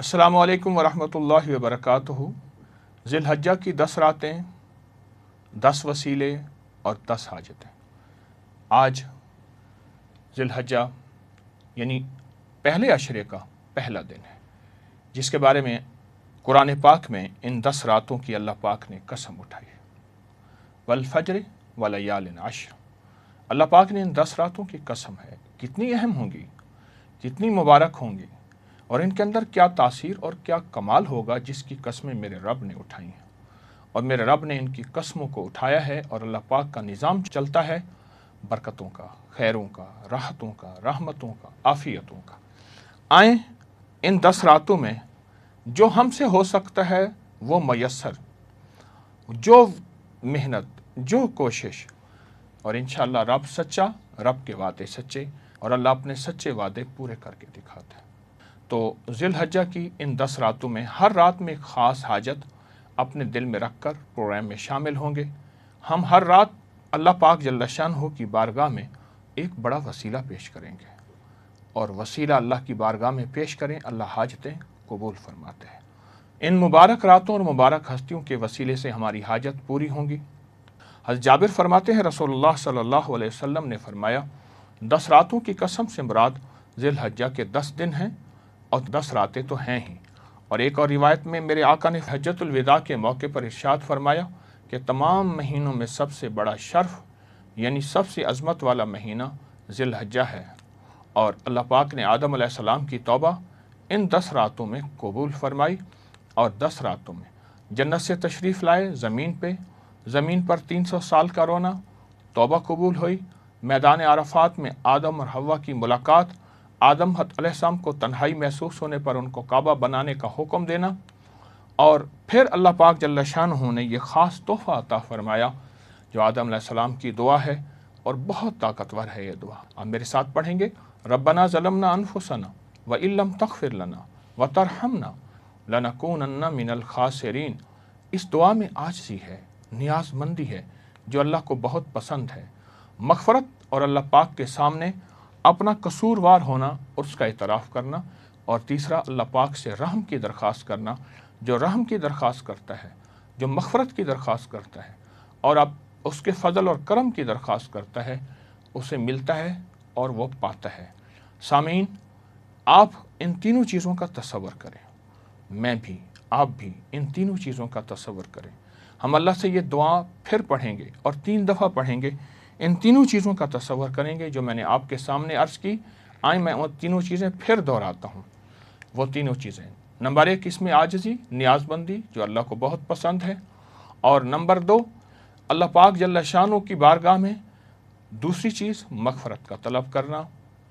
अस्सलामु अलैकुम वरहमतुल्लाहि वबरकातुहू। ज़िलहज्जा की 10 रातें, 10 वसीले और 10 हाजतें। आज ज़िलहज्जा यानी पहले अशरे का पहला दिन है, जिसके बारे में कुरान पाक में इन 10 रातों की अल्लाह पाक ने कसम उठाई है। वल फज्र व लयालिन अश्र, अल्लाह पाक ने इन 10 रातों की कसम है। कितनी अहम होंगी, कितनी मुबारक होंगी, और इनके अंदर क्या तासीर और क्या कमाल होगा जिसकी कस्में मेरे रब ने उठाई हैं। और मेरे रब ने इनकी कस्मों को उठाया है, और अल्लाह पाक का निज़ाम चलता है बरकतों का, खैरों का, राहतों का, रहमतों का, आफ़ियतों का। आए इन 10 रातों में जो हमसे हो सकता है वो मयस्सर, जो मेहनत, जो कोशिश, और इंशाअल्लाह रब सच्चा, रब के वादे सच्चे, और अल्लाह अपने सच्चे वादे पूरे करके दिखाता है। तो ज़िलहज्जा की इन 10 रातों में हर रात में एक ख़ास हाजत अपने दिल में रख कर प्रोग्राम में शामिल होंगे। हम हर रात अल्लाह पाक जल्ल शानहू की बारगाह में एक बड़ा वसीला पेश करेंगे, और वसीला अल्लाह की बारगाह में पेश करें, अल्लाह हाजतें कबूल फरमाते हैं। इन मुबारक रातों और मुबारक हस्तियों के वसीले से हमारी हाजत पूरी होंगी। हज़रत जाबिर फरमाते हैं, रसूलुल्लाह सल्लल्लाहु अलैहि वसल्लम ने फरमाया, 10 रातों की कसम से मुराद ज़िलहज्जा के 10 दिन हैं, और 10 रातें तो हैं ही। और एक और रिवायत में मेरे आका ने हज्जतुल विदा के मौके पर इरशाद फरमाया कि तमाम महीनों में सबसे बड़ा शर्फ यानी सबसे अज़मत वाला महीना ज़िलहज्जा है। और अल्लाह पाक ने आदम अलैहिस्सलाम की तौबा इन 10 रातों में कबूल फरमाई, और 10 रातों में जन्नत से तशरीफ़ लाए ज़मीन पर 300 साल का रोना, तौबा कबूल हुई। मैदान आरफात में आदम और हव्वा की मुलाकात, आदम अलैहिस्सलाम को तन्हाई महसूस होने पर उनको काबा बनाने का हुक्म देना, और फिर अल्लाह पाक जल्ल शानहू ने यह ख़ास तोहफ़ा अता फ़रमाया जो आदम अलैहिस्सलाम की दुआ है, और बहुत ताकतवर है ये दुआ। आप मेरे साथ पढ़ेंगे, रब्बना ज़लमना अनफुसना व इल्लम तग़फ़िर लना व तरहमना लनकूनन्ना मिनल ख़ासिरीन। इस दुआ में आजिज़ी है, नियाज़मंदी है, जो अल्लाह को बहुत पसंद है। मग़फ़रत और अल्लाह पाक के सामने अपना कसूरवार होना और उसका इतराफ़ करना, और तीसरा अल्लाह पाक से रहम की दरख्वास्त करना। जो रहम की दरख्वास्त करता है, जो मग़फ़रत की दरख्वास्त करता है, और अब उसके फ़ज़ल और करम की दरख्वास्त करता है, उसे मिलता है और वो पाता है। सामीन, आप इन तीनों चीज़ों का तसव्वुर करें, मैं भी, आप भी इन तीनों चीज़ों का तसव्वुर करें। हम अल्लाह से ये दुआ फिर पढ़ेंगे और 3 दफ़ा पढ़ेंगे, इन तीनों चीज़ों का तसव्वुर करेंगे जो मैंने आपके सामने अर्ज़ की। आए मैं वो तीनों चीज़ें फिर दोहराता हूँ। वो तीनों चीज़ें, नंबर 1 इसमें आजिज़ी, नियाज़बंदी जो अल्लाह को बहुत पसंद है, और नंबर 2 अल्लाह पाक जल्ल शानहू की बारगाह में दूसरी चीज़ मग़फ़रत का तलब करना,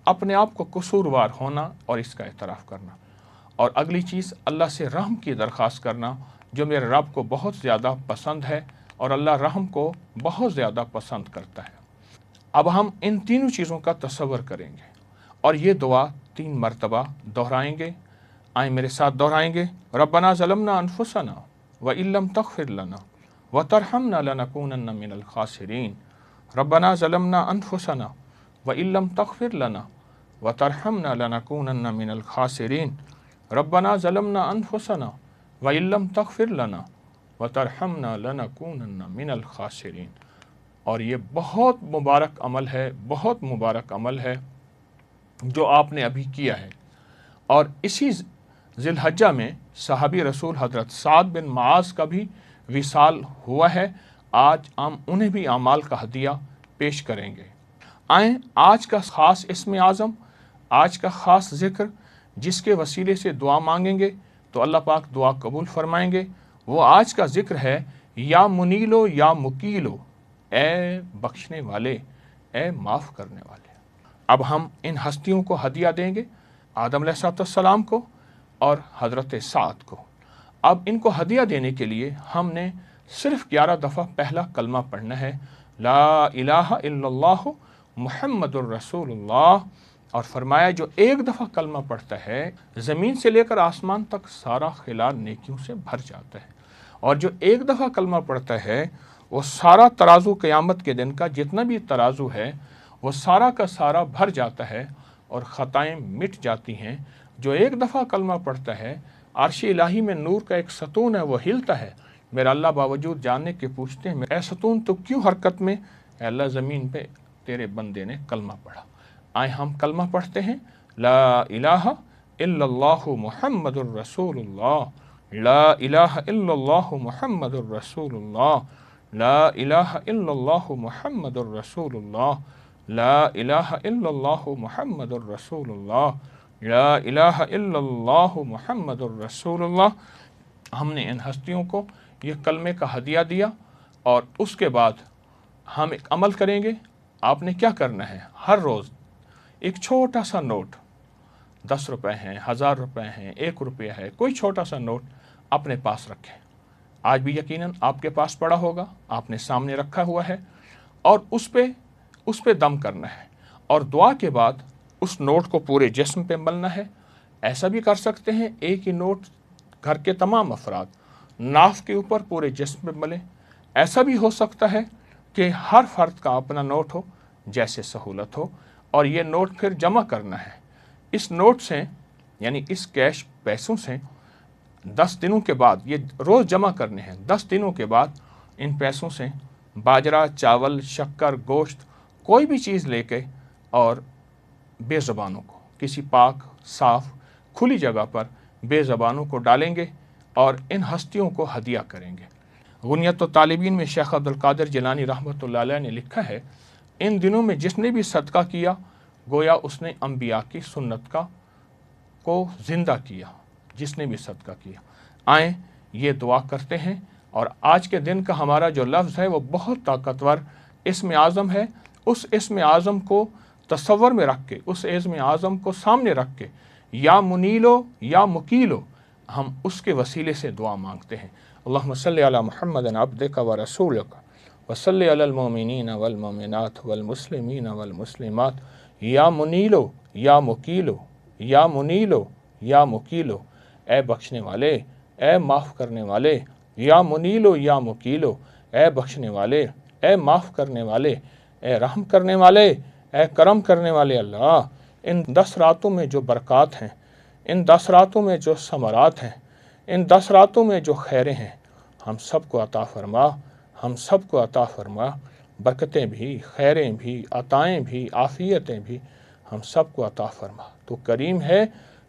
अपने आप को कसूरवार होना और इसका एतराफ़ करना, और अगली चीज़ अल्लाह से रहम की दरख्वास्त करना जो मेरे रब को बहुत ज़्यादा पसंद है, और अल्लाह रहम को बहुत ज़्यादा पसंद करता है। अब हम इन तीनों चीज़ों का तसव्वुर करेंगे और ये दुआ 3 मरतबा दोहराएंगे। आए मेरे साथ दोहराएंगे, रब्बना ज़लमना अनफुसना व इल्लम तग़फ़िर लना व तरहमना लनकूनन्ना मिनल ख़ासिरीन। रब्बना ज़लमना अनफुसना व इल्लम तग़फ़िर लना व तरहमना लनकूनन्ना मिनल ख़ासिरीन। रब्बना ज़लमना अनफुसना व इल्लम तग़फ़िर लना व तरहमना लनकूनन्ना मिनल ख़ासिरीन। और ये बहुत मुबारक अमल है, बहुत मुबारक अमल है जो आपने अभी किया है। और इसी ज़िलहज्जा में सहाबी रसूल हज़रत साद बिन मुआज़ का भी विसाल हुआ है। आज हम उन्हें भी आमाल का हदिया पेश करेंगे। आएँ आज का ख़ास इस्म आज़म, आज का ख़ास ज़िक्र, जिसके वसीले से दुआ मांगेंगे तो अल्लाह पाक दुआ कबूल फरमाएंगे, वो आज का ज़िक्र है या मुनीलो या मुकीलो, ए बख्शने वाले, ए माफ़ करने वाले। अब हम इन हस्तियों को हदिया देंगे, आदम अलैहिस्सलाम को और हज़रत साद को। अब इनको हदिया देने के लिए हमने सिर्फ़ 11 दफ़ा पहला कलमा पढ़ना है, ला इलाहा इल्लल्लाहु मुहम्मदुर रसूलुल्लाह। और फरमाया जो एक दफ़ा कलमा पढ़ता है, ज़मीन से लेकर आसमान तक सारा खिला नेकियों से भर जाता है। और जो एक दफ़ा कलमा पढ़ता है, वो सारा तराजू क़यामत के दिन का जितना भी तराजू है वो सारा का सारा भर जाता है, और ख़ताएँ मिट जाती हैं। जो एक दफ़ा कलमा पढ़ता है अर्श इलाही में नूर का एक सतून है, वो हिलता है। मेरा अल्लाह बावजूद जानने के पूछते हैं, ऐ सतून तो क्यों हरकत में? अल्लाह ज़मीन पे तेरे बंदे ने कलमा पढ़ा। आए हम कलमा पढ़ते हैं, ला इलाहा इल्लल्लाहु मुहम्मदुर रसूलुल्लाह, ला इलाहा इल्लल्लाहु मुहम्मदुर रसूलुल्लाह, ला इलाहा इल्लल्लाहु मुहम्मदुर रसूलुल्लाह, ला इलाहा इल्लल्लाहु मुहम्मदुर रसूलुल्लाह, ला इलाहा इल्लल्लाहु मुहम्मदुर रसूलुल्लाह। हमने इन हस्तियों को ये कलमे का हदिया दिया और उसके बाद हम एक अमल करेंगे। आपने क्या करना है, हर रोज़ एक छोटा सा नोट, 10 रुपए हैं, 1000 रुपए हैं, 1 रुपया है, कोई छोटा सा नोट अपने पास रखें। आज भी यकीनन आपके पास पड़ा होगा, आपने सामने रखा हुआ है, और उस पे दम करना है और दुआ के बाद उस नोट को पूरे जिस्म पे मलना है। ऐसा भी कर सकते हैं, एक ही नोट घर के तमाम अफराद नाफ के ऊपर पूरे जिस्म पे मलें। ऐसा भी हो सकता है कि हर फर्द का अपना नोट हो, जैसे सहूलत हो, और ये नोट फिर जमा करना है। इस नोट से यानी इस कैश पैसों से 10 दिनों के बाद, ये रोज़ जमा करने हैं, 10 दिनों के बाद इन पैसों से बाजरा, चावल, शक्कर, गोश्त, कोई भी चीज़ लेके और बेज़बानों को किसी पाक, साफ़, खुली जगह पर बेज़बानों को डालेंगे और इन हस्तियों को हदिया करेंगे। गुनियत तालिबीन में शेख अब्दुल कादिर जिलानी रहमतुल्लाह अलैह ने लिखा है, इन दिनों में जिसने भी सदका किया गोया उसने अंबिया की सुन्नत को ज़िंदा किया। जिसने भी सदका किया, आए ये दुआ करते हैं। और आज के दिन का हमारा जो लफ्ज़ है वो बहुत ताकतवर इस्म आज़म है। उस इस्म आज़म को तसव्वुर में रख के, उस इस्म आज़म को सामने रख के, या मुनीलो या मुकीलो, हम उसके वसीले से दुआ मांगते हैं। अल्लाहुम्मा सल्लि अला मुहम्मदिन अब्दिका व रसूलिका व सल्लि अलल मोमिनीन वल मोमिनात वल मुस्लिमीन वल मुस्लिमात, या मुनीलो या मुकीलो, या मुनीलो या मुकीलो, ए बख्शने वाले, ए माफ़ करने वाले, या मुनीलो या मुकीलो, ए बख्शने वाले, ए माफ़ करने वाले, ए रहम करने वाले, ए करम करने वाले अल्लाह, इन 10 रातों में जो बरक़ात हैं, इन 10 रातों में जो समरात हैं, इन 10 रातों में जो खैरें हैं, हम सब को अता फ़रमा, हम सब को अता फ़रमा। बरकतें भी, खैरें भी, अताएँ भी, आफ़ियतें भी हम सब को अता फ़रमा। तो करीम है,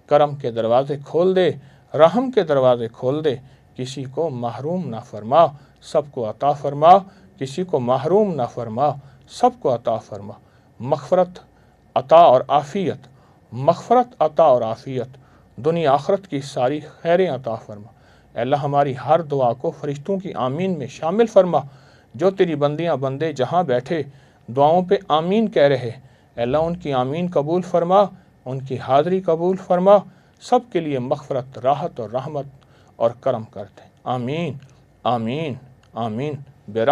करम के दरवाज़े खोल दे, रहम के दरवाज़े खोल दे, किसी को महरूम ना फरमा, सबको अता फ़रमा, किसी को महरूम ना फरमा, सबको अता फ़रमा। मग़फ़रत अता और आफ़ियत, मग़फ़रत अता और आफ़ियत, दुनिया आखरत की सारी खैरें अता फ़रमा। अल्लाह हमारी हर दुआ को फ़रिश्तों की आमीन में शामिल फ़रमा। जो तेरी बंदियाँ बंदे जहाँ बैठे दुआओं पे आमीन कह रहे, अल्लाह उनकी आमीन कबूल फ़रमा, उनकी हाज़री कबूल फ़रमा। सब के लिए मग़फ़रत, राहत और रहमत और करम करते। आमीन आमीन आमीन।